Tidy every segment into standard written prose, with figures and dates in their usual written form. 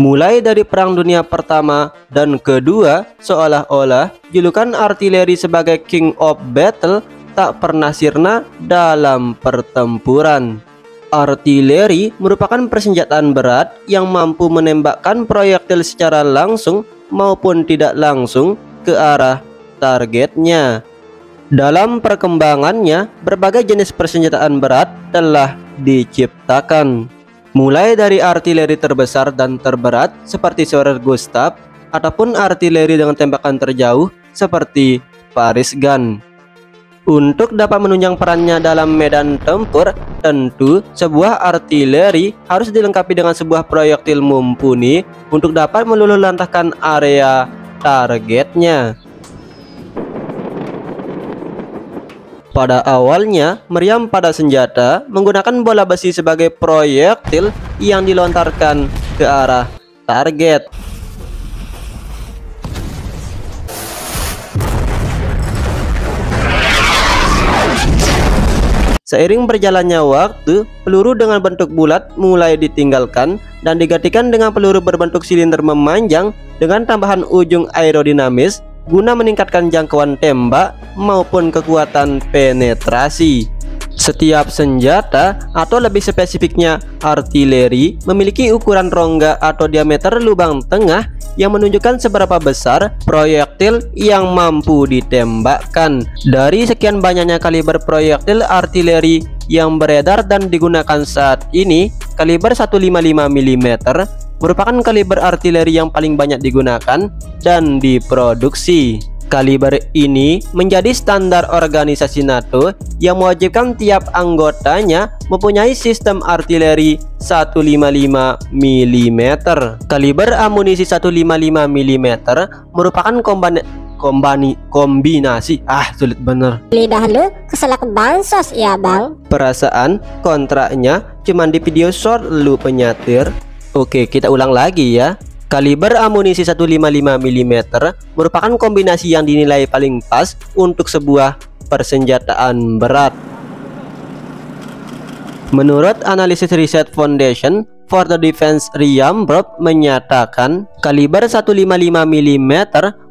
Mulai dari Perang Dunia Pertama dan Kedua, seolah-olah julukan artileri sebagai King of Battle tak pernah sirna dalam pertempuran. Artileri merupakan persenjataan berat yang mampu menembakkan proyektil secara langsung maupun tidak langsung ke arah targetnya. Dalam perkembangannya, berbagai jenis persenjataan berat telah diciptakan. Mulai dari artileri terbesar dan terberat seperti Schwerer Gustav ataupun artileri dengan tembakan terjauh seperti Paris Gun. Untuk dapat menunjang perannya dalam medan tempur, tentu sebuah artileri harus dilengkapi dengan sebuah proyektil mumpuni untuk dapat meluluhlantahkan area targetnya. Pada awalnya, meriam pada senjata menggunakan bola besi sebagai proyektil yang dilontarkan ke arah target. Seiring berjalannya waktu, peluru dengan bentuk bulat mulai ditinggalkan dan digantikan dengan peluru berbentuk silinder memanjang dengan tambahan ujung aerodinamis guna meningkatkan jangkauan tembak maupun kekuatan penetrasi. Setiap senjata, atau lebih spesifiknya artileri, memiliki ukuran rongga atau diameter lubang tengah yang menunjukkan seberapa besar proyektil yang mampu ditembakkan. Dari sekian banyaknya kaliber proyektil artileri yang beredar dan digunakan saat ini, kaliber 155 mm merupakan kaliber artileri yang paling banyak digunakan dan diproduksi. Kaliber ini menjadi standar organisasi NATO yang mewajibkan tiap anggotanya mempunyai sistem artileri 155 mm. Kaliber amunisi 155 mm merupakan kombinasi sulit bener. Lidah lu keselak bansos ya bang. Perasaan kontraknya cuman di video short lu penyatir. Oke, kita ulang lagi ya. Kaliber amunisi 155 mm merupakan kombinasi yang dinilai paling pas untuk sebuah persenjataan berat. Menurut analisis Research Foundation for the Defense Riambrop menyatakan, kaliber 155 mm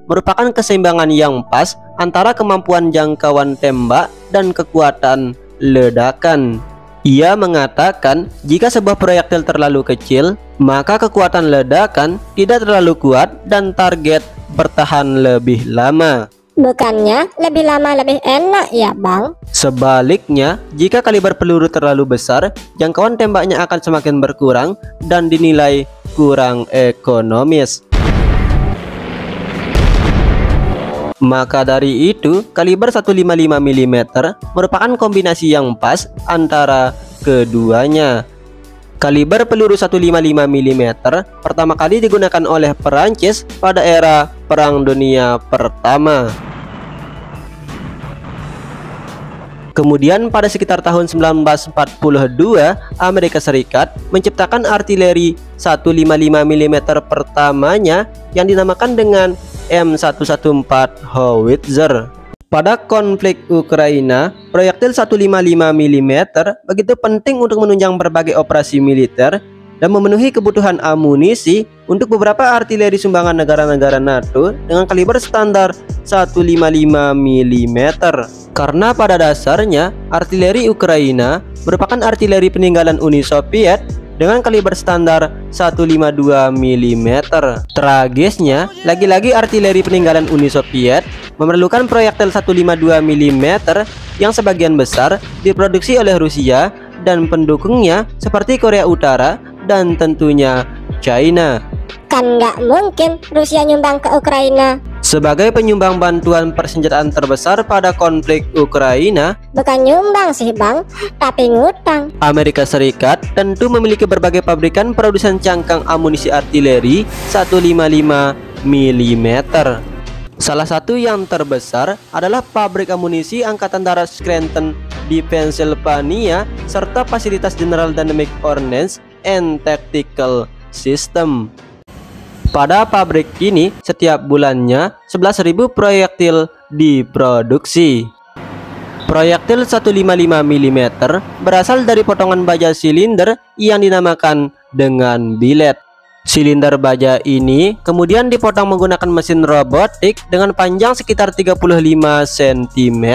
merupakan keseimbangan yang pas antara kemampuan jangkauan tembak dan kekuatan ledakan. Ia mengatakan jika sebuah proyektil terlalu kecil, maka kekuatan ledakan tidak terlalu kuat dan target bertahan lebih lama. Bukannya lebih lama lebih enak ya bang? Sebaliknya, jika kaliber peluru terlalu besar, jangkauan tembaknya akan semakin berkurang dan dinilai kurang ekonomis. Maka dari itu, kaliber 155 mm merupakan kombinasi yang pas antara keduanya. Kaliber peluru 155 mm pertama kali digunakan oleh Perancis pada era Perang Dunia Pertama. Kemudian pada sekitar tahun 1942, Amerika Serikat menciptakan artileri 155 mm pertamanya yang dinamakan dengan M114 Howitzer. Pada konflik Ukraina, proyektil 155 mm begitu penting untuk menunjang berbagai operasi militer dan memenuhi kebutuhan amunisi untuk beberapa artileri sumbangan negara-negara NATO dengan kaliber standar 155 mm. Karena pada dasarnya artileri Ukraina merupakan artileri peninggalan Uni Soviet dengan kaliber standar 152 mm. Tragisnya, lagi-lagi artileri peninggalan Uni Soviet memerlukan proyektil 152 mm yang sebagian besar diproduksi oleh Rusia dan pendukungnya seperti Korea Utara dan tentunya China. Kan nggak mungkin Rusia nyumbang ke Ukraina. Sebagai penyumbang bantuan persenjataan terbesar pada konflik Ukraina, bukan nyumbang sih bang, tapi ngutang. Amerika Serikat tentu memiliki berbagai pabrikan produsen cangkang amunisi artileri 155 mm. Salah satu yang terbesar adalah pabrik amunisi Angkatan Darat Scranton di Pennsylvania serta fasilitas General Dynamic Ordnance and Tactical System. Pada pabrik ini setiap bulannya 11.000 proyektil diproduksi. Proyektil 155 mm berasal dari potongan baja silinder yang dinamakan dengan billet. Silinder baja ini kemudian dipotong menggunakan mesin robotik dengan panjang sekitar 35 cm.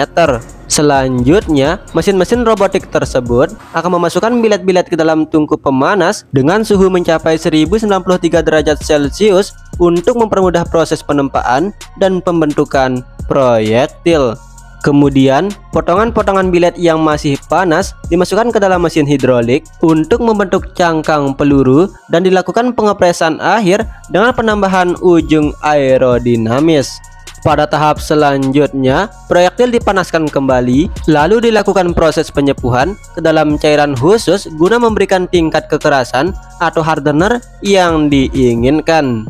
Selanjutnya, mesin-mesin robotik tersebut akan memasukkan bilet-bilet ke dalam tungku pemanas dengan suhu mencapai 1093 derajat Celcius untuk mempermudah proses penempaan dan pembentukan proyektil. Kemudian, potongan-potongan bilet yang masih panas dimasukkan ke dalam mesin hidrolik untuk membentuk cangkang peluru dan dilakukan pengepresan akhir dengan penambahan ujung aerodinamis. Pada tahap selanjutnya, proyektil dipanaskan kembali, lalu dilakukan proses penyepuhan ke dalam cairan khusus guna memberikan tingkat kekerasan atau hardener yang diinginkan.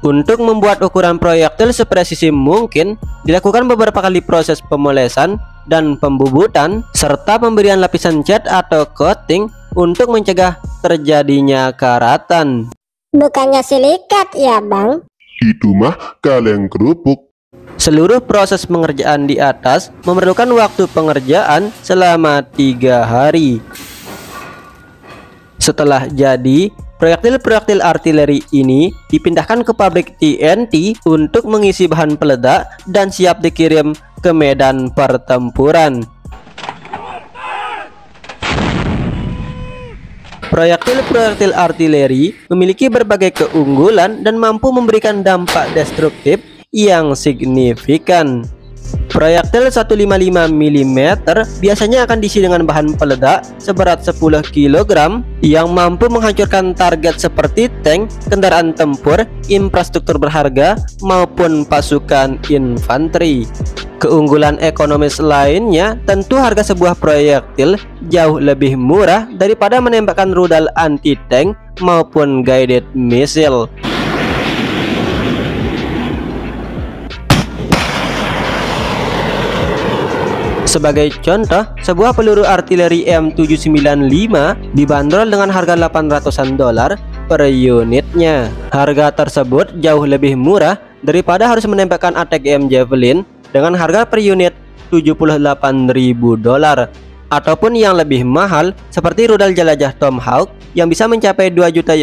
Untuk membuat ukuran proyektil sepresisi mungkin, dilakukan beberapa kali proses pemolesan dan pembubutan, serta pemberian lapisan cat atau coating untuk mencegah terjadinya karatan. Bukannya silikat ya bang? Itu mah kaleng kerupuk. Seluruh proses pengerjaan di atas memerlukan waktu pengerjaan selama 3 hari. Setelah jadi, proyektil-proyektil artileri ini dipindahkan ke pabrik TNT untuk mengisi bahan peledak dan siap dikirim ke medan pertempuran. Proyektil-proyektil artileri memiliki berbagai keunggulan dan mampu memberikan dampak destruktif yang signifikan. Proyektil 155 mm biasanya akan diisi dengan bahan peledak seberat 10 kg yang mampu menghancurkan target seperti tank, kendaraan tempur, infrastruktur berharga, maupun pasukan infanteri. Keunggulan ekonomis lainnya, tentu harga sebuah proyektil jauh lebih murah daripada menembakkan rudal anti-tank maupun guided missile. Sebagai contoh, sebuah peluru artileri M795 dibanderol dengan harga $800 per unitnya. Harga tersebut jauh lebih murah daripada harus menembakkan ATACMS Javelin dengan harga per unit $78.000, ataupun yang lebih mahal seperti rudal jelajah Tomahawk yang bisa mencapai $2 juta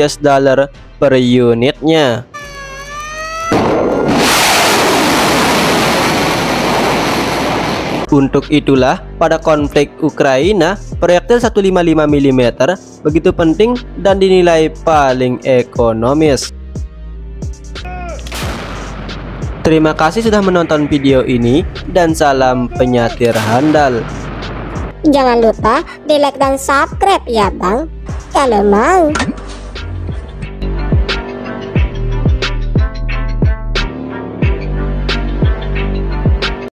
per unitnya. Untuk itulah, pada konflik Ukraina, proyektil 155 mm begitu penting dan dinilai paling ekonomis. Terima kasih sudah menonton video ini dan salam penyatir handal. Jangan lupa di like dan subscribe ya bang, kalau mau.